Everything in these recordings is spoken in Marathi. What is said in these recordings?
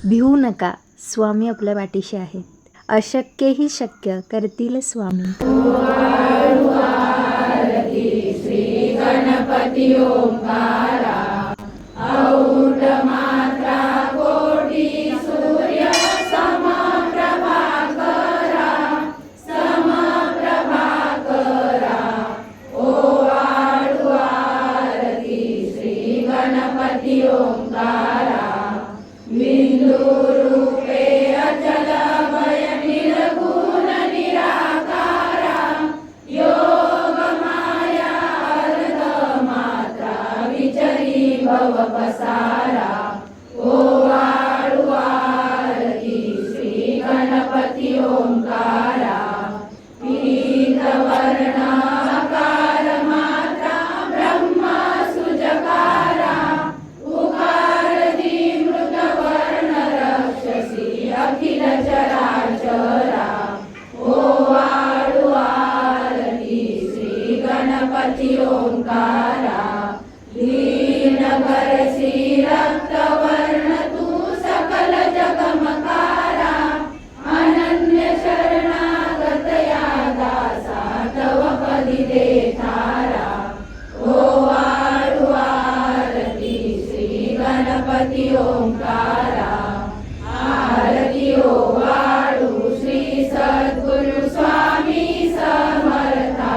भिवू नका, स्वामी आपल्या पाठीशी आहेत. अशक्यही शक्य करतील स्वामी. श्री गणपती ओंकारा, औढ मात्रा कोटी सूर्य समप्रभा करा, ओ आळू आरती श्री गणपती ओंकारा. बिंदू रूपे अचल भय निर्गुण निराकारा, योग माया अर्ध मात्रा विचरी भव पसारा. ओ आळू आरती श्री गणपती ओंकारा. पीत वर्ण आकार मात्रा ब्रह्म सुजकारा, उकार मृत वर्ण रक्षसी अखिल चराचरा. ओ आळू आरती श्री गणपती ओंकारा. दीन करसी रक्त वर्ण तू सकल जगमकारा, अनन्य शरणागत या दासा तव पदी दे थारा. ओ आळू आरती श्री गणपती ओंकारा. आरती ओ आळू श्री सद्गुरु स्वामी समर्था,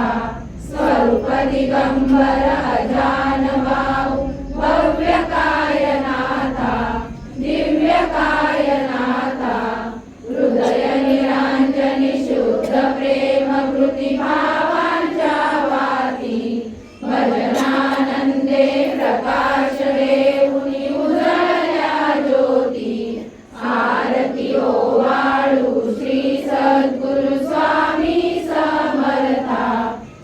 स्वरूप दिगंबर अजान बाहू भव्य कायनाथा, दिव्य कायनाथा. हृदय निरांजनी शुद्ध प्रेम कृती भावांच्या वाती, भजनानंदे प्रकाश देऊनी उजळल्या ज्योती. आरती ओ आळू श्री सद्गुरु स्वामी समर्था,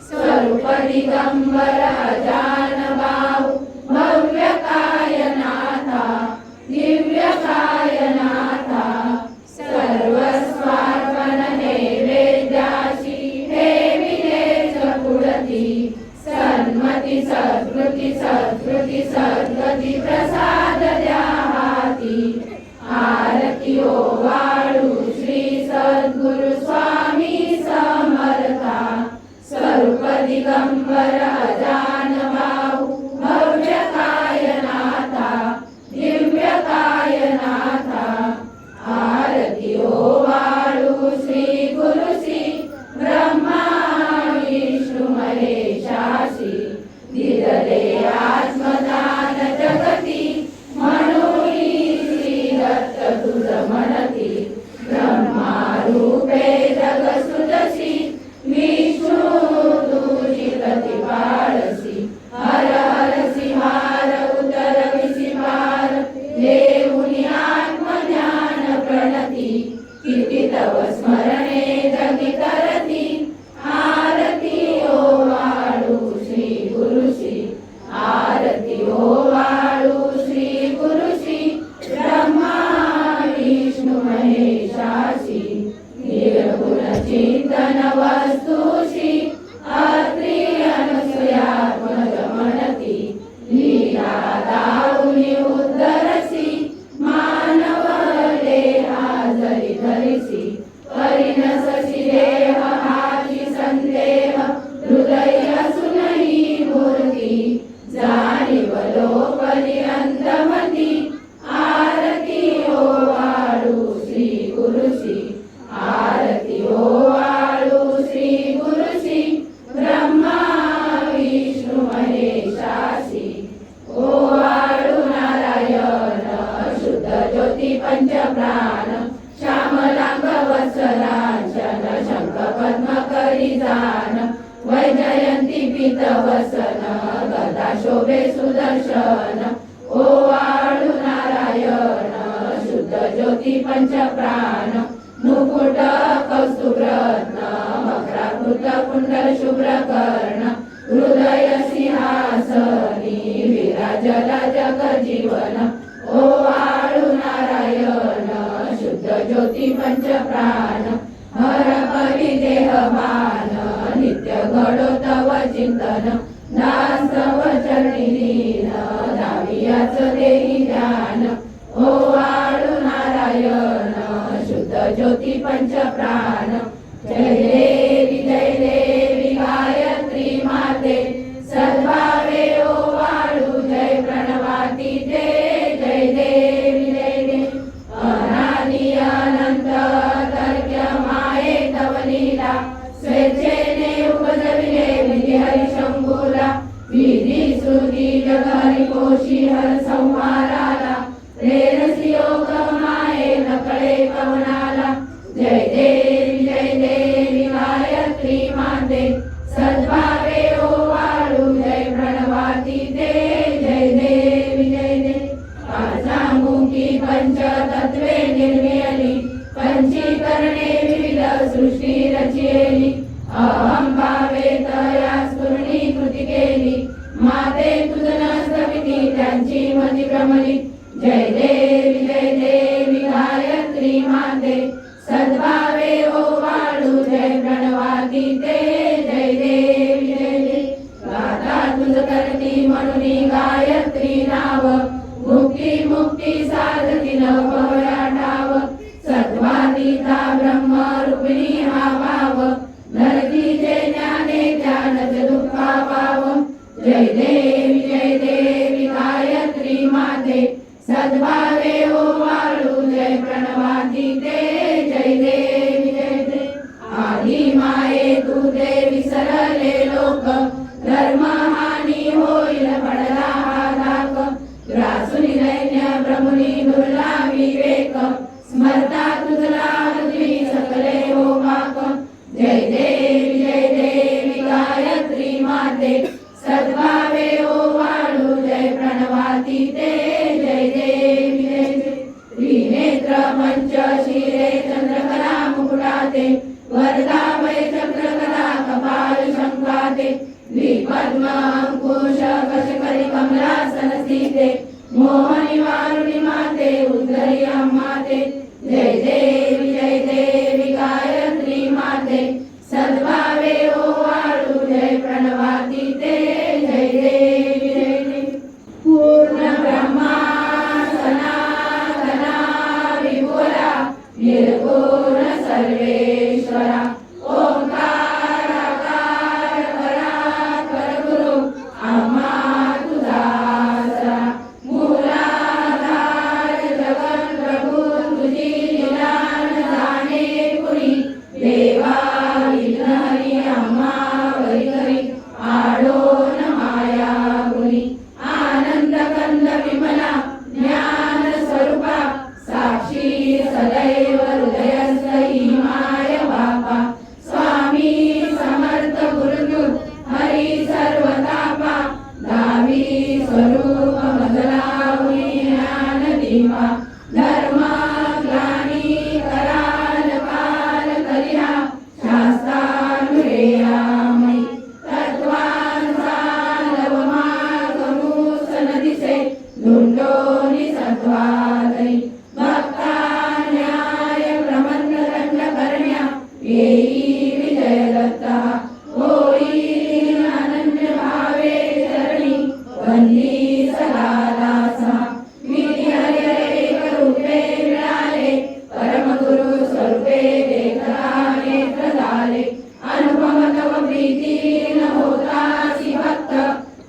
स्वरूप दिगंबर अजान बाहू भव्य कायनाथा, दिव्य कायनाथा. सर्वस्वार्पण नैवेद्याशी ठेविलेच पुढती, सन्मती सद्गती सद्गती सद्गती प्रसाद द्या हाती. आरती ओ आळू श्री सद्गुरु स्वामी समर्था, स्वरूप दिगंबर अजान बाहू भव्य कायनाथा, दिव्य कायनाथा. आरती ओ आळू श्री गुरुसी ब्रह्मा विष्णू महेशासी, दिदले आत्मदान जगती, म्हणून श्री दत्त तुझ म्हणती. ब्रह्मा रूपे जग सुदसी, विष्णू तुझी प्रतिपाळसी. हर हरसी हार उतरविसी पार, देऊनी आत्मज्ञान प्रणती. किती तव स्मरणे जगी तरती, आरती ओ आळू श्री गुरुसी. आरती ओ आळू श्री गुरुसी, ब्रह्मा विष्णू महेशासी. निर्गुण चिंतन वस्तुषी, अत्री अनुसयात्मज म्हणती. लीला दाऊनी उद्धरसी, मानव देहा जरी धरिसी. परिणससी देह हाची संदेह, हृदय असूनही मूर्ती. जाणीव लोपली अंतमती, आरती ओ आळू श्री गुरुसी. आरती ओ आळू श्री गुरुसी, ब्रह्मा विष्णू महेशासी. ओ आळू नारायण शुद्ध ज्योती पंचप्राण, श्यामलांग वत्सलांचन शंख पद्म करी जान. वैजयंती पीत वसन, गदा शोभे सुदर्शन. ओ आळू नारायण शुद्ध ज्योती पंचप्राण, मुकुट कौस्तुभरत्न मकराकृत कुंडल शुभ्र कर्ण. हृदय सिंहासनी विराजला जग जीवन. ओ आळू नारायण शुद्ध ज्योती पंचप्राण, हर परी देह भान, नित्य घडो तव चिंतन. दास तव चरणी लीन, दावियाच देही ध्यान. ओ आळू नारायण नारायण शुद्ध ज्योती पंच प्राण जय देवी गायत्री माते सद्भावे ओवाळू जय प्रणवाती ते जय देवी अनादि अनंत तर्क्य माये तव लीला स्वेच्छेने उपजविले विधी हरिशंभूला विधी श्रुती जग हरिकोशी हर संहाराला प्रेरसी योग माये नकळे कवनाला जय देवी गायत्री माते सद्भावे ओवाळू जय प्रणवाती ते जय देवी पाचामुखी पंचतत्वे निर्मियली पंचीकरणे विविध सृष्टी रचियली अहं भावे तया स्फुरणी कृती केली माते तुझ नसविती त्यांची मती भ्रमली जय देवी गायत्री माते सद्भावे ओवाळू जय प्रणवाती ते जय देवी गाथा तुझ करती म्हणून गायत्री नाव मुक्ती साधती नव पवया ठाव सत्वातीता ब्रह्म रूपिणी हा भाव धरतीचे ज्ञाने ज्ञानच दुःखा पाव जय देवी गायत्री माते सद्भावे ओवाळू जय प्रणवाती ते जय देवी आधी माये तू ते विसरले लोक धर्म हानी होईल पडला हा धाक ग्रासुनी दैन्य ब्रह्मणी दुर्ला विवेक स्मरता तुझला हृदवी सकले हो पाक जय देवी गायत्री माते सद्भावे ओवाळू जय प्रणवाती ते जय देवी त्रिनेत्र पंच शिरे चंद्रकला मुकुटाते वरदा वै चक्रकला कपाल शंकाते द्विपद्म अंकुश कशकरी कमलासन स्थिते मोहनी वारुणी माते उद्धरी अम्माते जय देवी गायत्री माते सद्भावे ओवाळू जय प्रणवाती ते जय देवी पूर्ण ब्रह्मा सनातना विभुरा निर्गुण सर्वेश्वरा ओंकार आकार परात्पर गुरु आम्हा तुझा आसरा मूलाधार जगत प्रभू तुझी लीला न जाणे कुणी देवा विघ्न हरी आम्हा वैखरी आडोन माया गुणी आनंद कंद विमला ज्ञान स्वरूपा साक्षी सदैव हृदयस्थी माय बापा स्वामी समर्थ गुरुदूत हरी सर्वतापा दावी स्वरूप मजला ज्ञान दीपा धर्म ग्लानी कराल काल करिया शास्त्रानुरेयामयी तत्वांचा लवमार्गमुस नदिसे धुंडोनी सत्वादरी भक्ता न्याय प्रमंड दंड करण्या येई विजय दत्ता होई अनन्य भावे चरणी वंदी सदा दासा विधी हरी एक रूपे मिळाले परमगुरु स्वरूपे देखता नेत्र झाले अनुपम तव प्रीती न होतासी भक्त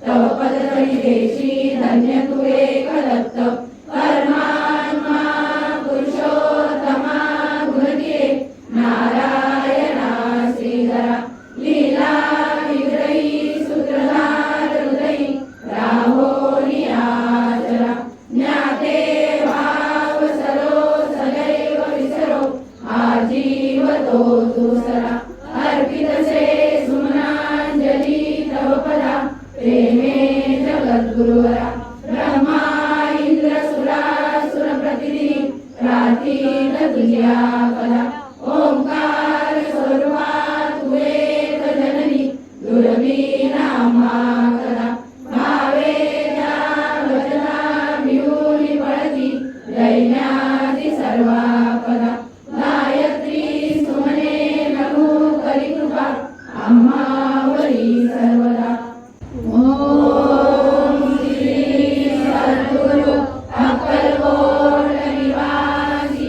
तव पदतळी देशी धन्य तू एक दत्त परमात्मा पुरुषोत्तमा गुणदिये नारायणा श्रीधरा लीला विग्रही सूत्रधार हृदयी राहोनी आचरा ज्ञाते भाव सरो सदैव विसरो हा जीव तो दुसरा अर्पितसे सुमनांजली तव पदा प्रेमे जगद्गुरुवरा ब्रह्मा इंद्र सुरासुर प्रतिदिनी प्रार्थीत तुझ्या कला ओंकार स्वरूपा तू एक जननी दुर्वी नामा कला भावे त्या वचना मिळून पळती दैन्याची सर्वा कला गायत्री सुमने नमो करी कृपा आम्हावरी सर्वदा ओम श्री सद्गुरु अक्कलकोट निवासी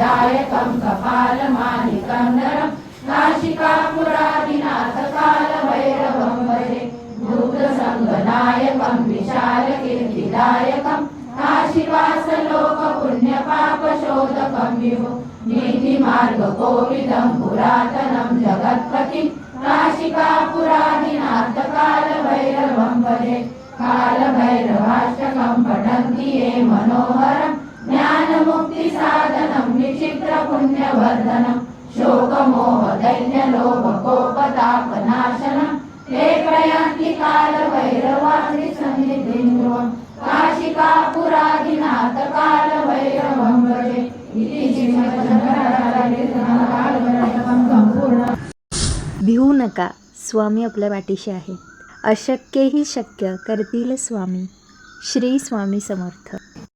कीर्तिदायकं कपालमालिकं नरं नासिकापुरादिनाथ कालभैरवं भजे भूतसङ्गनायकं विशालकीर्तिदायकं काशीवासलोकपुण्यपापशोधकं विभो नीतिमार्गकोविदं पुरातनं जगत्पतिं नासिकापुरादिनाथ कालभैरवं भजे कालभैरवाष्टकं पठन्ति ये मनोहरं ज्ञानमुक्तिसाधनं विचित्रपुण्यवर्धनं शोकमोहदैन्यलोभकोपतापनाशनं ते प्रयान्ति कालभैरवादिसन्निधिं ध्रुवं काशिकापुरादिनाथ कालभैरवं भजे इति श्रीमद्शङ्कराचार्यकालभैरवं सम्पूर्णम्। भिवू नका, स्वामी आपल्या पाठीशी आहेत. अशक्यही शक्य करतील स्वामी. श्री स्वामी समर्थ.